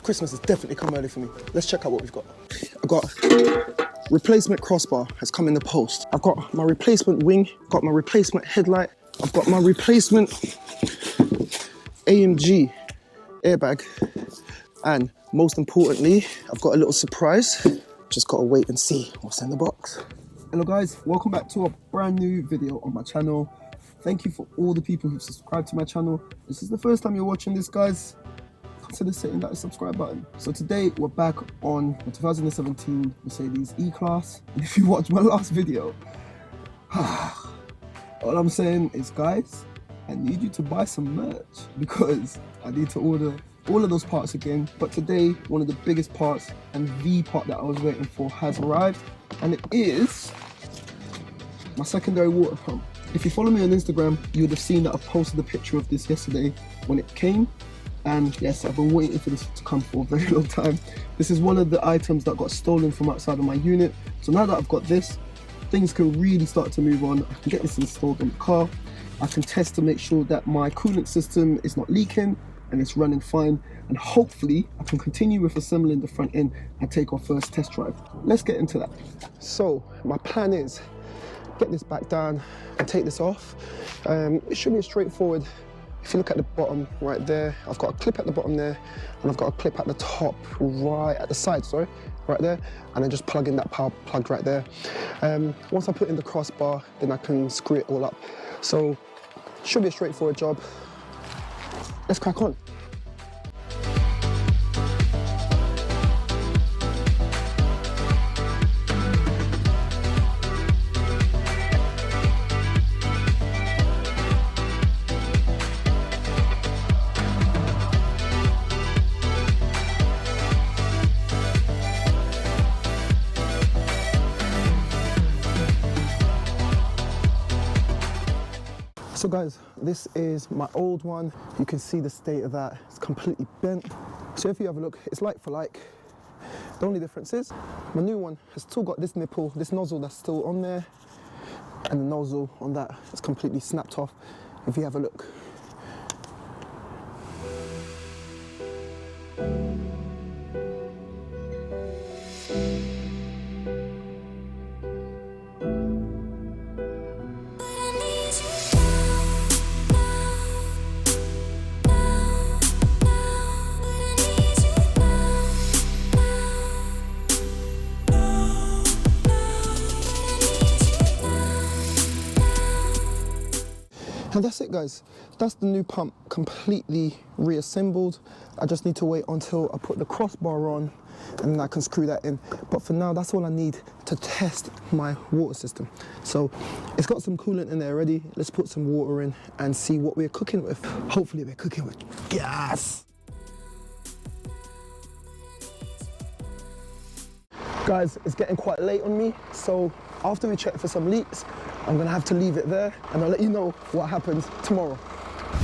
Christmas has definitely come early for me. Let's check out what we've got. I've got replacement crossbar has come in the post. I've got my replacement wing, got my replacement headlight. I've got my replacement AMG airbag. And most importantly, I've got a little surprise. Just gotta wait and see what's in the box. Hello guys, welcome back to a brand new video on my channel. Thank you for all the people who've subscribed to my channel. If this is the first time you're watching this, guys, consider hitting that subscribe button. So today we're back on the 2017 Mercedes E-Class. And if you watched my last video, all I'm saying is, guys, I need you to buy some merch because I need to order all of those parts again. But today, one of the biggest parts and the part that I was waiting for has arrived, and it is my secondary water pump. If you follow me on Instagram, you would have seen that I posted a picture of this yesterday when it came. And yes, I've been waiting for this to come for a very long time. This is one of the items that got stolen from outside of my unit. So now that I've got this, things can really start to move on. I can get this installed in the car. I can test to make sure that my coolant system is not leaking and it's running fine. And hopefully I can continue with assembling the front end and take our first test drive. Let's get into that. So my plan is get this back down and take this off. It should be straightforward. If you look at the bottom right there, I've got a clip at the bottom there, and I've got a clip at the top, right at the side, sorry, right there, and then just plug in that power plug right there. Once I put in the crossbar, then I can screw it all up. So, should be a straightforward job. Let's crack on. So guys, this is my old one. You can see the state of that. It's completely bent. So if you have a look, it's like for like. The only difference is my new one has still got this nipple, this nozzle that's still on there, and the nozzle on that is completely snapped off. If you have a look. And that's it, guys. That's the new pump completely reassembled. I just need to wait until I put the crossbar on and then I can screw that in. But for now, that's all I need to test my water system. So it's got some coolant in there already. Let's put some water in and see what we're cooking with. Hopefully we're cooking with gas. Guys, it's getting quite late on me. So after we check for some leaks, I'm gonna have to leave it there and I'll let you know what happens tomorrow.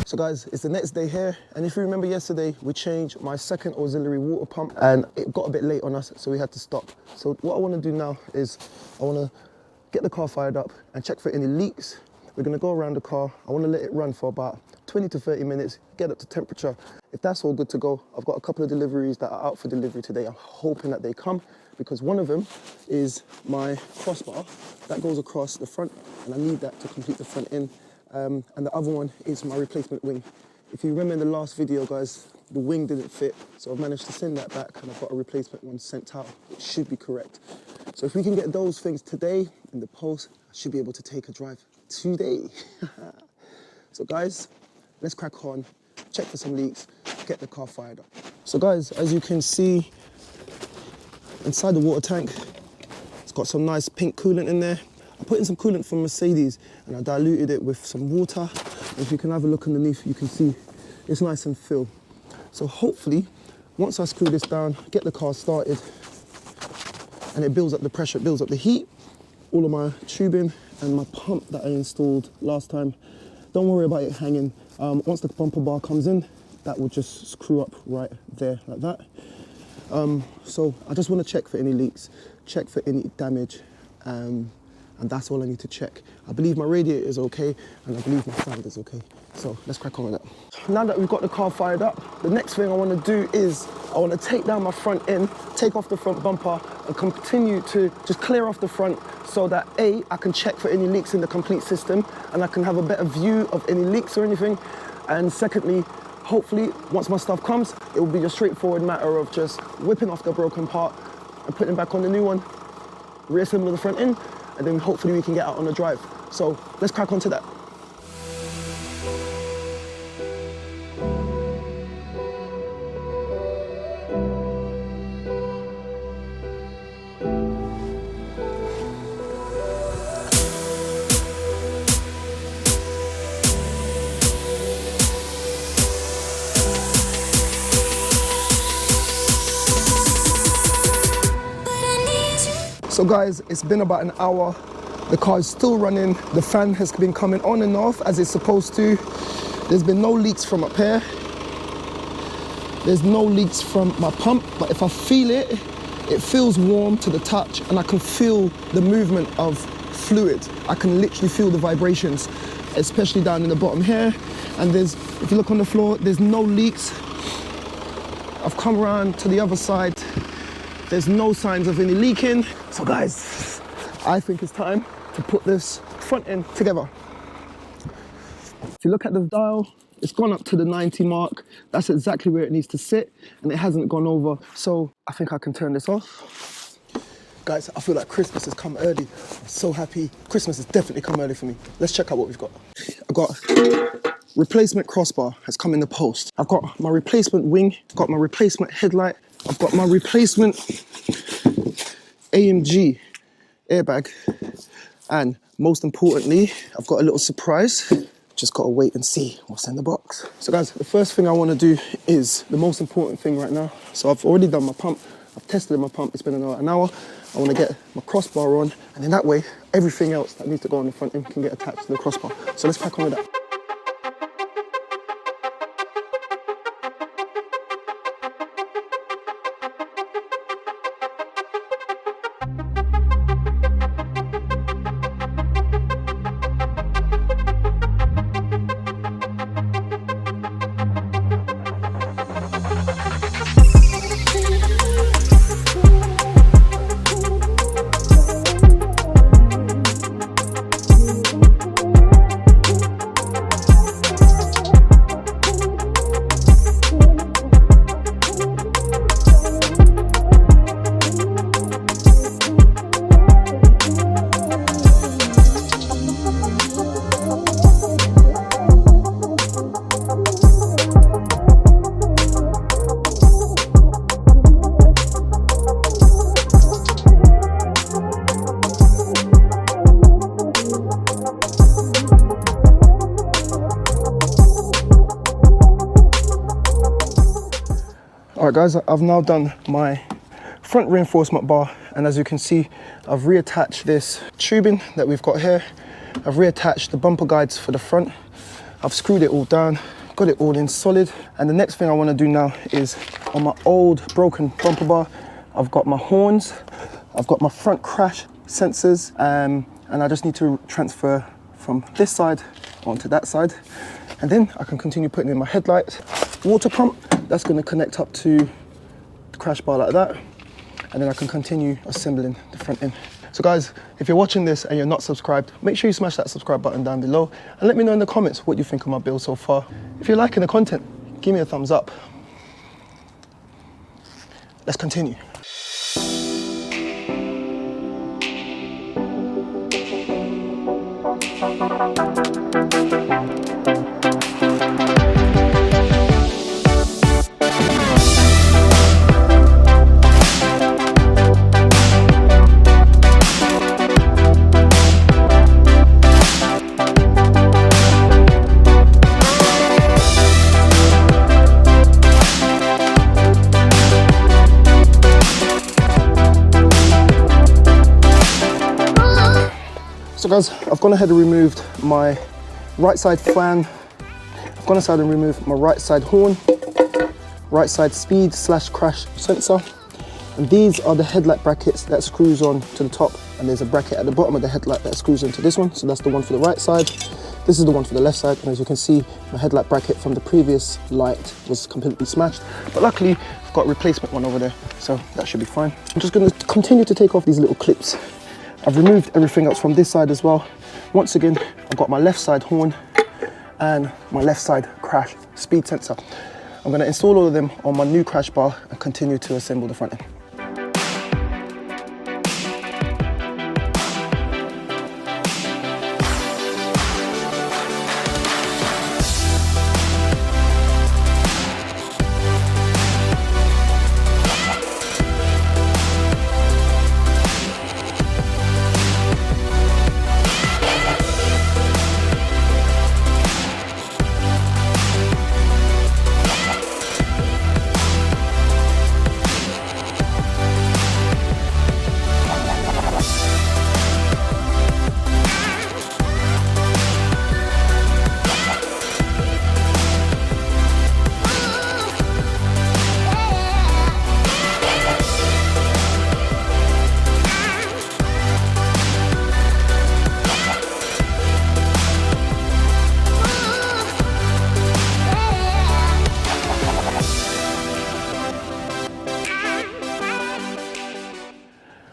So guys, it's the next day here, and if you remember yesterday, we changed my second auxiliary water pump and it got a bit late on us, so we had to stop. So what I wanna do now is I wanna get the car fired up and check for any leaks. We're gonna go around the car. I wanna let it run for about 20 to 30 minutes, get up to temperature. If that's all good to go, I've got a couple of deliveries that are out for delivery today. I'm hoping that they come, because one of them is my crossbar that goes across the front, and I need that to complete the front end. And the other one is my replacement wing. If you remember in the last video, guys, the wing didn't fit, so I've managed to send that back and I've got a replacement one sent out. It should be correct. So if we can get those things today in the post, I should be able to take a drive today. So guys, let's crack on, check for some leaks, get the car fired up. So guys, as you can see, inside the water tank, it's got some nice pink coolant in there. I put in some coolant from Mercedes and I diluted it with some water. If you can have a look underneath, you can see it's nice and filled. So hopefully, once I screw this down, get the car started, and it builds up the pressure, it builds up the heat, all of my tubing and my pump that I installed last time, don't worry about it hanging. Once the bumper bar comes in, that will just screw up right there like that. So I just want to check for any leaks, check for any damage, and and that's all I need to check. I believe my radiator is okay, and I believe my fan is okay. So let's crack on with that. Now that we've got the car fired up, the next thing I want to do is I want to take down my front end, take off the front bumper, and continue to just clear off the front so that A, I can check for any leaks in the complete system, and I can have a better view of any leaks or anything. And secondly, hopefully, once my stuff comes, it will be a straightforward matter of just whipping off the broken part and putting back on the new one, reassemble the front end, and then hopefully we can get out on the drive. So let's crack on to that. So guys, it's been about an hour. The car is still running. The fan has been coming on and off as it's supposed to. There's been no leaks from up here. There's no leaks from my pump, but if I feel it, it feels warm to the touch, and I can feel the movement of fluid. I can literally feel the vibrations, especially down in the bottom here. And there's, if you look on the floor, there's no leaks. I've come around to the other side. There's no signs of any leaking. So guys, I think it's time to put this front end together. If you look at the dial, it's gone up to the 90 mark. That's exactly where it needs to sit, and it hasn't gone over. So I think I can turn this off. Guys, I feel like Christmas has come early. I'm so happy. Christmas has definitely come early for me. Let's check out what we've got. I've got replacement crossbar has come in the post. I've got my replacement wing. I've got my replacement headlight. I've got my replacement AMG airbag, and most importantly, I've got a little surprise. Just gotta wait and see what's in the box. So guys, the first thing I wanna do is the most important thing right now. So I've already done my pump. I've tested my pump, it's been about an hour. I wanna get my crossbar on, and in that way, everything else that needs to go on the front end can get attached to the crossbar. So let's crack on with that. All right guys, I've now done my front reinforcement bar, and as you can see, I've reattached this tubing that we've got here. I've reattached the bumper guides for the front. I've screwed it all down, got it all in solid. And the next thing I want to do now is on my old broken bumper bar, I've got my horns, I've got my front crash sensors, and I just need to transfer from this side onto that side. And then I can continue putting in my headlight, water pump, that's going to connect up to the crash bar like that. And then I can continue assembling the front end. So guys, if you're watching this and you're not subscribed, make sure you smash that subscribe button down below and let me know in the comments what you think of my build so far. If you're liking the content, give me a thumbs up. Let's continue. So guys, I've gone ahead and removed my right side fan. I've gone ahead and removed my right side horn, right side speed/crash sensor. And these are the headlight brackets that screws on to the top and and there's a bracket at the bottom of the headlight that screws into this one. So that's the one for the right side. This is the one for the left side, and as you can see, my headlight bracket from the previous light was completely smashed. But luckily, I've got a replacement one over there, so that should be fine. I'm just gonna continue to take off these little clips. I've removed everything else from this side as well. Once again, I've got my left side horn and my left side crash speed sensor. I'm gonna install all of them on my new crash bar and continue to assemble the front end.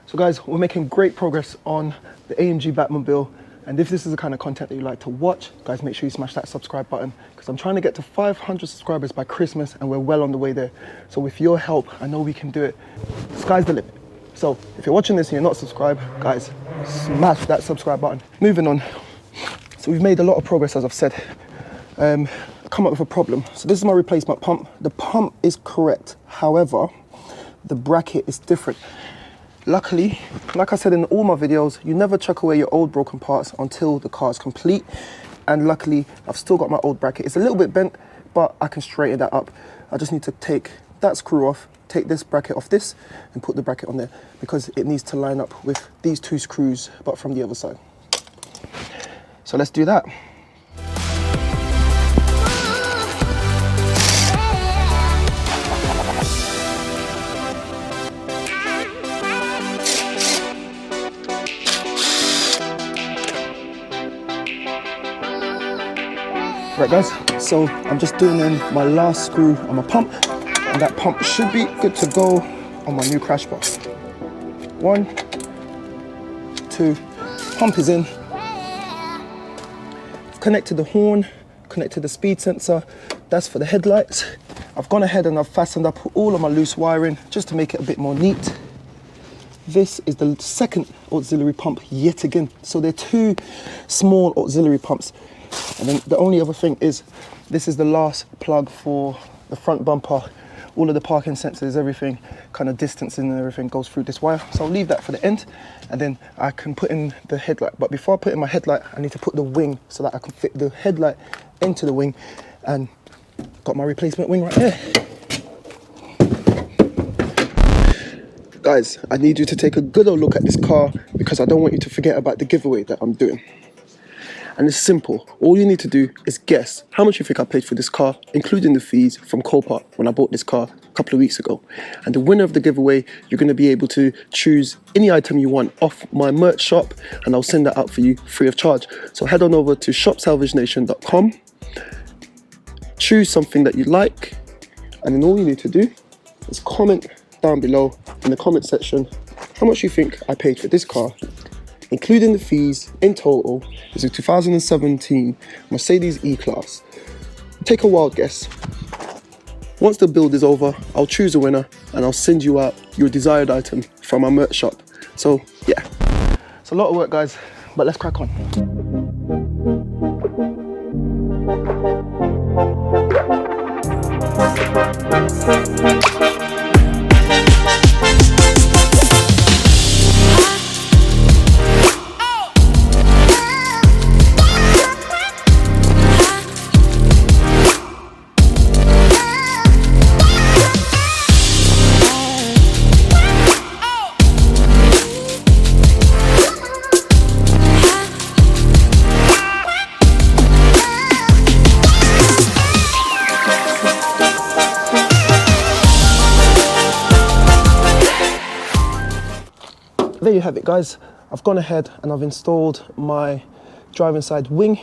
So guys, we're making great progress on the AMG Batmobile, and if this is the kind of content that you like to watch, guys, make sure you smash that subscribe button, because I'm trying to get to 500 subscribers by Christmas, and we're well on the way there. So with your help, I know we can do it. Sky's the limit. So if you're watching this and you're not subscribed, guys, smash that subscribe button. Moving on. So we've made a lot of progress, as I've said. Come up with a problem. So this is my replacement pump. The pump is correct. However, the bracket is different. Luckily, like I said in all my videos, you never chuck away your old broken parts until the car is complete. And luckily, I've still got my old bracket. It's a little bit bent, but I can straighten that up. I just need to take that screw off, take this bracket off this, and put the bracket on there, because it needs to line up with these two screws, but from the other side. So let's do that. Right guys, so I'm just doing in my last screw on my pump, and that pump should be good to go on my new crash bar. 1, 2, pump is in. I've connected the horn, connected the speed sensor, that's for the headlights. I've gone ahead and I've fastened up all of my loose wiring just to make it a bit more neat. This is the second auxiliary pump yet again. So they're two small auxiliary pumps. And then the only other thing is, this is the last plug for the front bumper. All of the parking sensors, everything, kind of distancing and everything goes through this wire. So I'll leave that for the end, and then I can put in the headlight. But before I put in my headlight, I need to put the wing so that I can fit the headlight into the wing, and got my replacement wing right here. Guys, I need you to take a good old look at this car, because I don't want you to forget about the giveaway that I'm doing. And it's simple. All you need to do is guess how much you think I paid for this car, including the fees from COPART when I bought this car a couple of weeks ago. And the winner of the giveaway, you're going to be able to choose any item you want off my merch shop, and I'll send that out for you free of charge. So head on over to shopsalvagenation.com, choose something that you like, and then all you need to do is comment down below in the comment section how much you think I paid for this car, including the fees. In total, is a 2017 Mercedes E-Class. Take a wild guess. Once the build is over, I'll choose a winner and I'll send you out your desired item from our merch shop. So yeah, it's a lot of work guys, but let's crack on. There you have it guys. I've gone ahead and I've installed my driving side wing.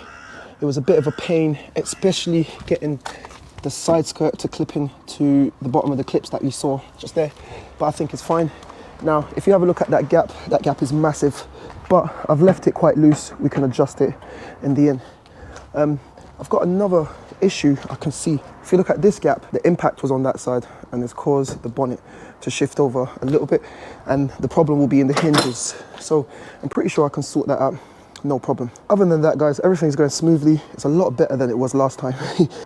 It was a bit of a pain, especially getting the side skirt to clip in to the bottom of the clips that you saw just there, but I think it's fine. Now, if you have a look at that gap is massive, but I've left it quite loose. We can adjust it in the end. I've got another issue I can see. If you look at this gap, the impact was on that side and it's caused the bonnet to shift over a little bit, and the problem will be in the hinges. So I'm pretty sure I can sort that out, no problem. Other than that, guys, everything's going smoothly. It's a lot better than it was last time.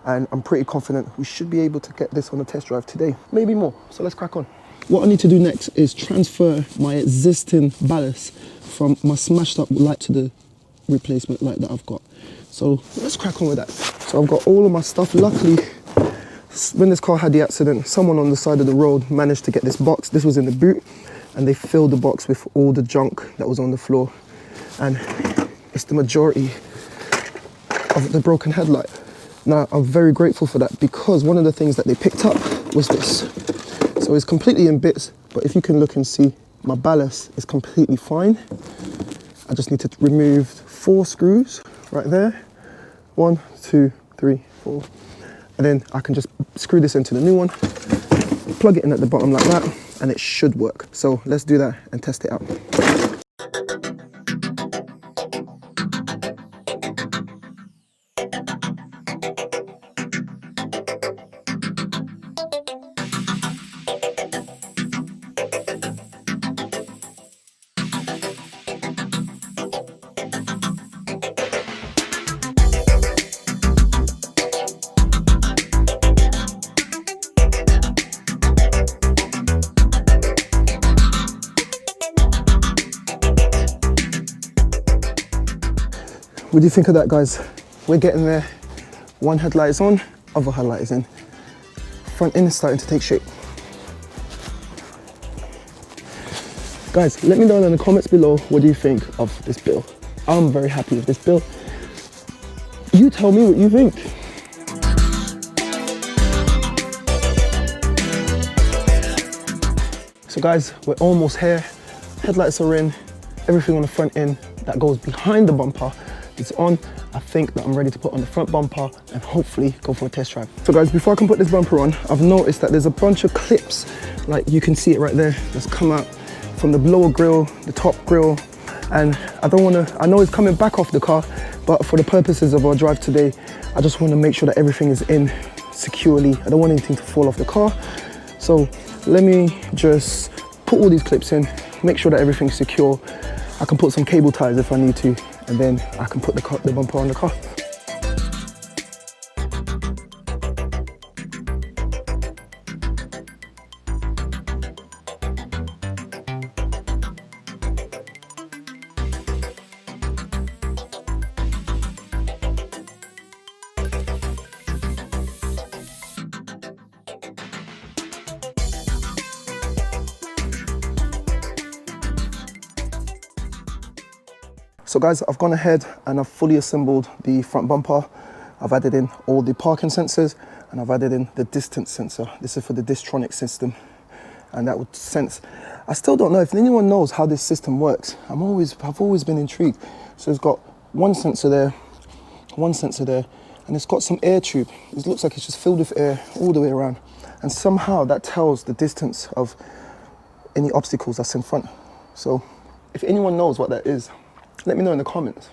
And I'm pretty confident we should be able to get this on a test drive today, maybe more. So let's crack on. What I need to do next is transfer my existing ballast from my smashed up light to the replacement light that I've got. So let's crack on with that. So I've got all of my stuff. Luckily, when this car had the accident, someone on the side of the road managed to get this box. This was in the boot, and they filled the box with all the junk that was on the floor. And it's the majority of the broken headlight. Now, I'm very grateful for that, because one of the things that they picked up was this. So it's completely in bits, but if you can look and see, my ballast is completely fine. I just need to remove 4 screws right there. 1, 2, 3, 4. And then I can just screw this into the new one, plug it in at the bottom like that, and it should work. So let's do that and test it out. What do you think of that, guys? We're getting there. One headlight is on, other headlight is in. Front end is starting to take shape. Guys, let me know in the comments below, what do you think of this build? I'm very happy with this build. You tell me what you think. So guys, we're almost here. Headlights are in, everything on the front end that goes behind the bumper is on. I think that I'm ready to put on the front bumper and hopefully go for a test drive. So guys, before I can put this bumper on, I've noticed that there's a bunch of clips, like you can see it right there, that's come out from the lower grille, the top grille, and I know it's coming back off the car, but for the purposes of our drive today, I just want to make sure that everything is in securely. I don't want anything to fall off the car. So let me just put all these clips in, make sure that everything's secure. I can put some cable ties if I need to, and then I can put the bumper on the car. So guys, I've gone ahead and I've fully assembled the front bumper. I've added in all the parking sensors and I've added in the distance sensor. This is for the Distronic system, and that would sense. I still don't know if anyone knows how this system works. I've always been intrigued. So it's got one sensor there, and it's got some air tube. It looks like it's just filled with air all the way around. And somehow that tells the distance of any obstacles that's in front. So if anyone knows what that is, let me know in the comments.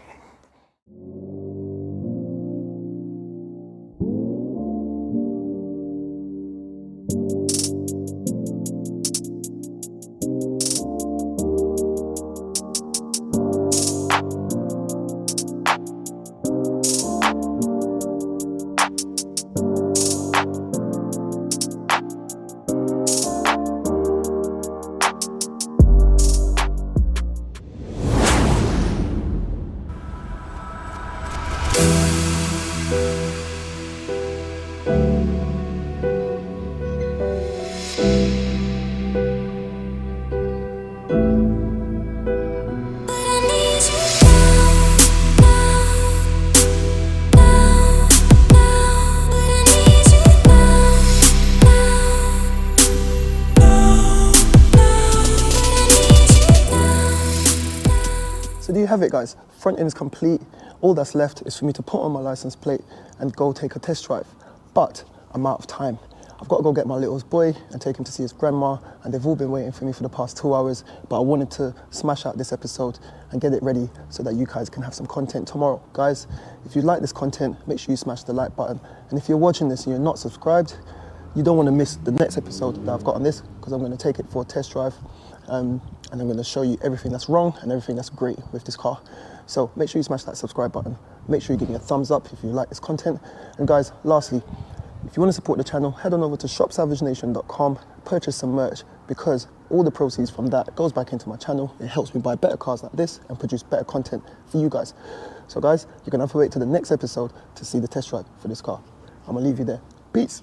have it, guys. Front end is complete. All that's left is for me to put on my license plate and go take a test drive. But I'm out of time. I've got to go get my little boy and take him to see his grandma, and they've all been waiting for me for the past 2 hours, but I wanted to smash out this episode and get it ready so that you guys can have some content tomorrow. Guys, if you like this content, make sure you smash the like button. And if you're watching this and you're not subscribed, you don't want to miss the next episode that I've got on this, because I'm going to take it for a test drive, and I'm going to show you everything that's wrong and everything that's great with this car. So make sure you smash that subscribe button. Make sure you give me a thumbs up if you like this content. And guys, lastly, if you want to support the channel, head on over to shopsalvagenation.com, purchase some merch, because all the proceeds from that goes back into my channel. It helps me buy better cars like this and produce better content for you guys. So guys, you're going to have to wait to the next episode to see the test drive for this car. I'm going to leave you there. Peace.